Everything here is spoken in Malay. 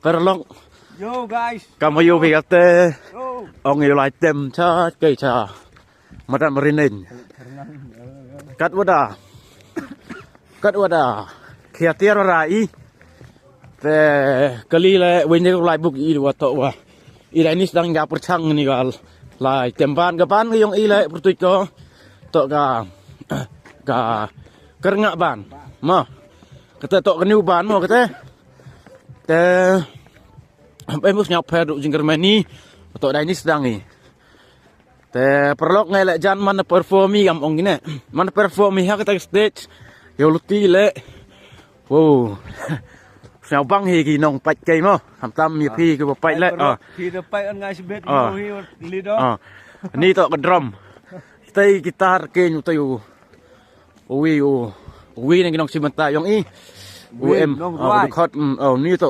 Perlong Yo guys. kamu yo vigate Yo. ông yêu lại tem cha cây cha mà đã marinin cắt vada kia tia rai về kali le wenye lại buk i wa to wa i lại ni sedang ya perchang ni gal lại tempan kapan yung i lại pertui ko to ga kerngak ban ma kata to keniu ban mo kata te sampai mus nyap pedu Germany atau dah ini sedang ni. Te perlok ngai lek jan mana performi am ong gini. Mana performi ha kita stage. Yo luti le. Wow. Sao bang hi ki nong pai kai mo. Ham tam mi phi ke pai le. Khi the pai on ngai sibet mo hi leader. Ni to ke drum. Kita gitar ke nyu tayu. Uwi ni nong simenta yong i. UM. Record ni to